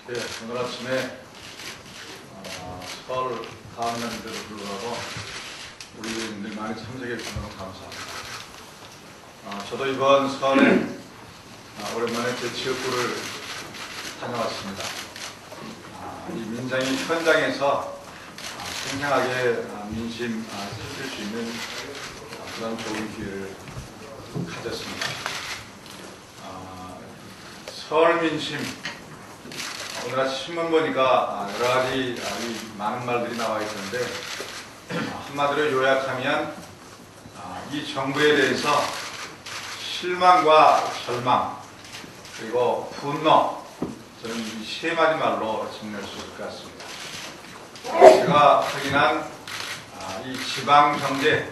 네, 오늘 아침에 설 가을날인데도 불구하고 우리들 많이 참석해 주셔서 감사합니다. 저도 이번 설에 오랜만에 제 지역구를 다녀왔습니다. 이 민장이 현장에서 생생하게 민심 살필 수 있는 그런 좋은 기회를 가졌습니다. 설 민심, 오늘 아침 신문 보니까 여러 가지 많은 말들이 나와 있는데 한마디로 요약하면 이 정부에 대해서 실망과 절망 그리고 분노, 저는 이 세 마디 말로 정리할 수 있을 것 같습니다. 제가 확인한 이 지방 경제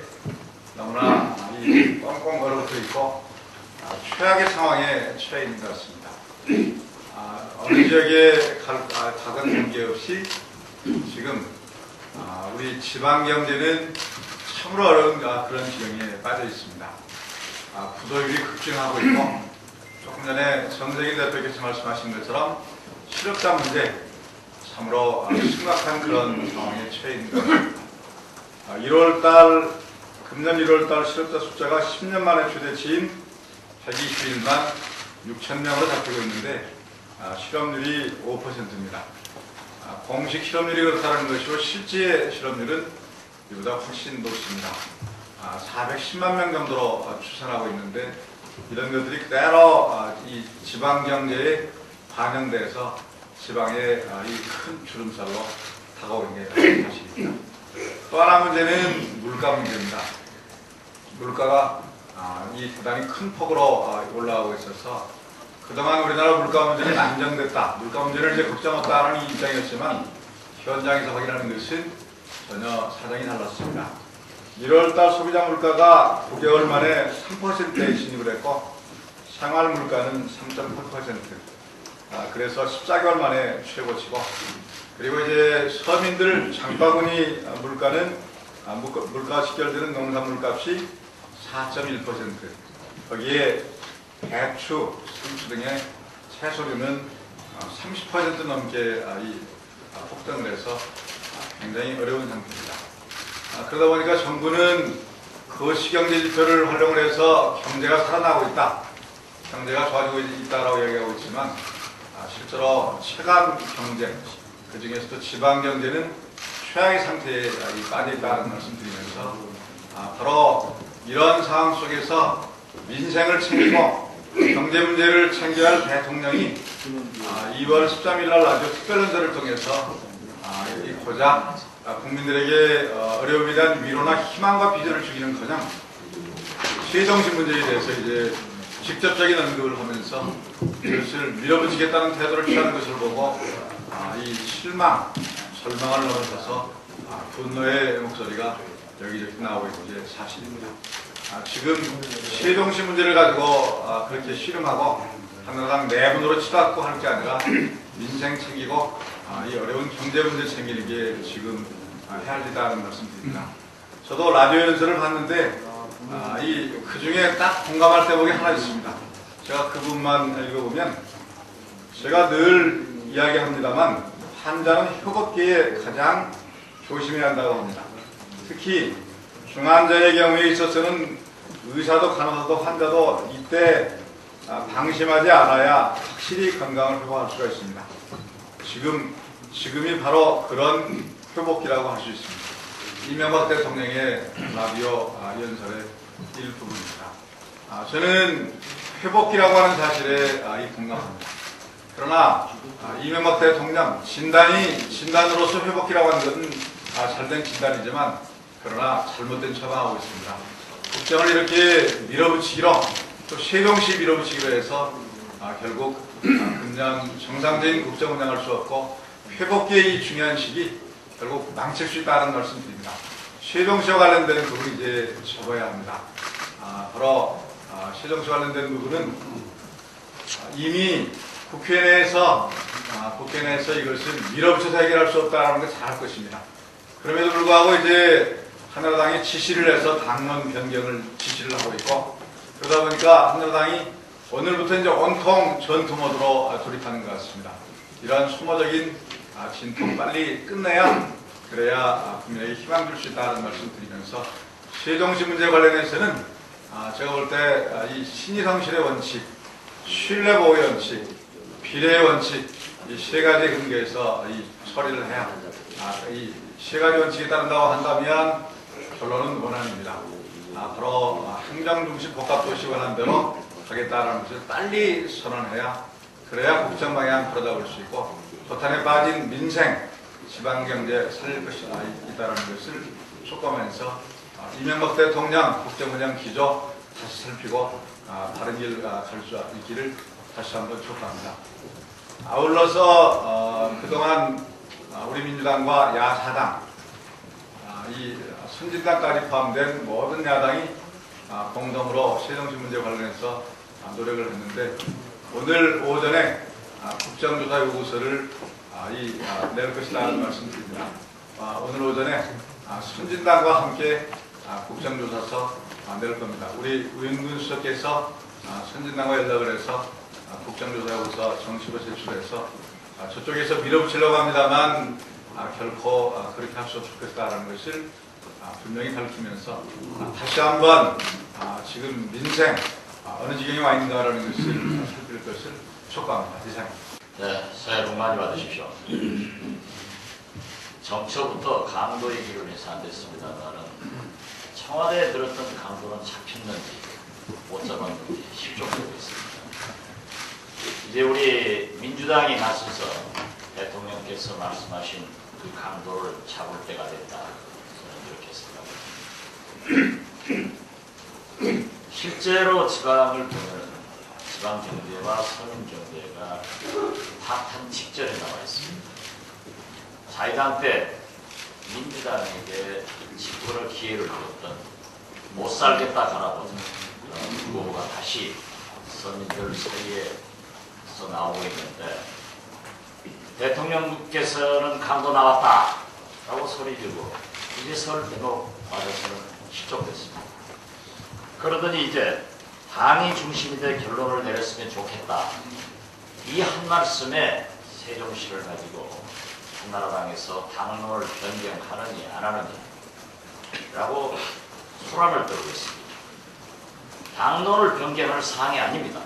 너무나 이 꽁꽁 얼어붙어 있고 최악의 상황에 처해 있는 것 같습니다. 어느 지역에 가건 관계없이 지금 우리 지방 경제는 참으로 어려운 그런 지경에 빠져 있습니다. 부도율이 급증하고 있고 조금 전에 정세균 대표께서 말씀하신 것처럼 실업자 문제 참으로 심각한 그런 상황에 처해 있는 것 같습니다. 금년 1월달 실업자 숫자가 10년 만에 최대치인 121만 6천 명으로 잡히고 있는데 실업률이 5%입니다. 공식 실업률이 그렇다는 것이고 실제 실업률은 이보다 훨씬 높습니다. 410만 명 정도로 추산하고 있는데 이런 것들이 그대로 이 지방 경제에 반영돼서 지방의 이 큰 주름살로 다가오는 게 사실입니다. 또 하나 문제는 물가 문제입니다. 물가가 이 대단히 큰 폭으로 올라가고 있어서 그동안 우리나라 물가 문제는 안정됐다, 물가 문제를 이제 걱정 없다는 입장이었지만 현장에서 확인하는 것은 전혀 사정이 달랐습니다. 1월달 소비자 물가가 9개월 만에 3%에 진입을 했고 생활 물가는 3.8%, 그래서 14개월 만에 최고치고, 그리고 이제 서민들 장바구니 물가는 물가가 직결되는 농산 물값이 4.1%, 거기에 배추, 상추 등의 채소류는 30% 넘게 폭등을 해서 굉장히 어려운 상태입니다. 그러다 보니까 정부는 거시경제 지표를 활용을 해서 경제가 살아나고 있다, 경제가 좋아지고 있다라고 이야기하고 있지만 실제로 체감 경제, 그 중에서도 지방 경제는 최악의 상태에 빠져 있다는 말씀드리면서 바로 이런 상황 속에서 민생을 챙기고 경제 문제를 챙겨야 할 대통령이 2월 13일 날 라디오 특별연설을 통해서 고작 국민들에게 어려움에 대한 위로나 희망과 비전을 주기는커녕 세정신 문제에 대해서 이제 직접적인 언급을 하면서 그것을 밀어붙이겠다는 태도를 취하는 것을 보고 이 실망, 절망을 넘어서서 분노의 목소리가 여기저기 나오고 있는 게 사실입니다. 지금 세종시 문제를 가지고 그렇게 씨름하고 한나라당 내분으로 치닫고 할 게 아니라 민생 챙기고 이 어려운 경제 문제 챙기는 게 지금 해야 할 일이라는 말씀드립니다. 저도 라디오 연설을 봤는데 그 중에 딱 공감할 대목이 하나 있습니다. 제가 그 부분만 읽어보면, 제가 늘 이야기합니다만 환자는 협업기에 가장 조심해야 한다고 합니다. 특히 중환자의 경우에 있어서는 의사도 간호사도 환자도 이때 방심하지 않아야 확실히 건강을 회복할 수가 있습니다. 지금이 바로 그런 회복기라고 할 수 있습니다. 이명박 대통령의 라디오 연설의 일부분입니다. 저는 회복기라고 하는 사실에 공감합니다. 그러나 이명박 대통령 진단으로서 회복기라고 하는 것은 잘된 진단이지만 그러나 잘못된 처방하고 있습니다. 국정을 이렇게 밀어붙이기로, 또 세종시 밀어붙이기로 해서 결국 금년 정상적인 국정 운영할 수 없고 회복기의 이 중요한 시기 결국 망칠 수 있다는 말씀드립니다. 세종시와 관련된 부분을 이제 접어야 합니다. 바로 세종시 관련된 부분은 이미 국회 내에서 이것을 밀어붙여서 해결할 수 없다는 걸 잘 알 것입니다. 그럼에도 불구하고 이제 한나라당이 지시를 해서 당론 변경을 지시를 하고 있고, 그러다 보니까 한나라당이 오늘부터 이제 온통 전투 모드로 돌입하는 것 같습니다. 이런 소모적인 진통 빨리 끝내야 그래야 국민에게 희망 줄 수 있다는 말씀 드리면서 세종시 문제 관련해서는 제가 볼 때 이 신의성실의 원칙, 신뢰보호의 원칙, 비례의 원칙 이 세 가지 근거에서 이 처리를 해야 이 세 가지 원칙에 따른다고 한다면 결론은 원안입니다. 바로 행정중심 복합도시 원안대로 하겠다는 것을 빨리 선언해야 그래야 국정 방향 바로잡을 수 있고 도탄에 빠진 민생, 지방경제 살릴 것이 있다는 것을 촉구하면서 이명박 대통령 국정운영 기조 다시 살피고 바른 길 갈 수 있기를 다시 한번 촉구합니다. 아울러서 그동안 우리 민주당과 야사당, 이 선진당까지 포함된 모든 야당이 공동으로 세종시 문제 관련해서 노력을 했는데 오늘 오전에 국정조사 요구서를 낼 것이라는 말씀드립니다. 오늘 오전에 선진당과 함께 국정조사서 낼 겁니다. 우리 우영근 수석께서 선진당과 연락을 해서 국정조사 요구서 정식으로 제출해서 저쪽에서 밀어붙이려고 합니다만 결코 그렇게 할 수 없을 것이다라는 것을 분명히 밝히면서 다시 한번 지금 민생 어느 지경에 와 있는가라는 것을 살필 것을 촉구합니다. 이상입니다. 네, 새해 복 많이 받으십시오. 정초부터 강도 얘기를 해서 안 됐습니다만은 청와대에 들었던 강도는 잡혔는지 못 잡았는지 실종되고 있습니다. 이제 우리 민주당이 나서서 대통령께서 말씀하신 그 강도를 잡을 때가 됐다. 저는 이렇게 생각합니다. 실제로 지방을 보면 지방 경제와 서민 경제가 파탄 직전에 나와 있습니다. 자유당 때 민주당에게 집권을 기회를 줬던 못 살겠다 가라보자 후보가 다시 서민들 사이에서 나오고 있는데 대통령께서는 강도 나왔다 라고 소리 지르고 이제 서울 대목 맞아서는 실종됐습니다. 그러더니 이제 당이 중심이 돼 결론을 내렸으면 좋겠다. 이 한 말씀에 세종시를 가지고 한나라당에서 당론을 변경하느니 안 하느니 라고 소란을 떨고 있습니다. 당론을 변경할 사항이 아닙니다.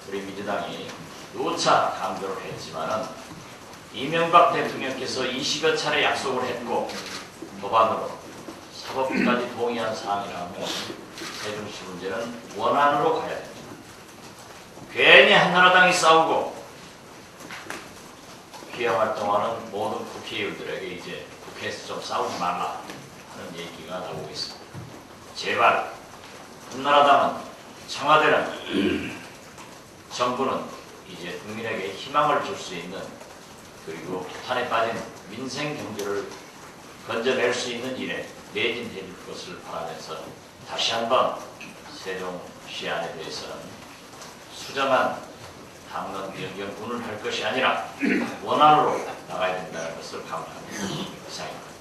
우리 민주당이 누차 강조를 했지만은 이명박 대통령께서 20여 차례 약속을 했고 법안으로 사법부까지 동의한 사항이라면 세종시 문제는 원안으로 가야 됩니다. 괜히 한나라당이 싸우고 피해 활동하는 모든 국회의원들에게 이제 국회에서 좀 싸우지 말라 하는 얘기가 나오고 있습니다. 제발 한나라당은 청와대는 정부는 이제 국민에게 희망을 줄 수 있는 그리고 폭탄에 빠진 민생 경제를 건져낼 수 있는 일에 매진해 줄 것을 바라면서 다시 한번 세종시 안에 대해서는 수정한 당론 변경군을 할 것이 아니라 원안으로 나가야 된다는 것을 강조합니다. 이상입니다.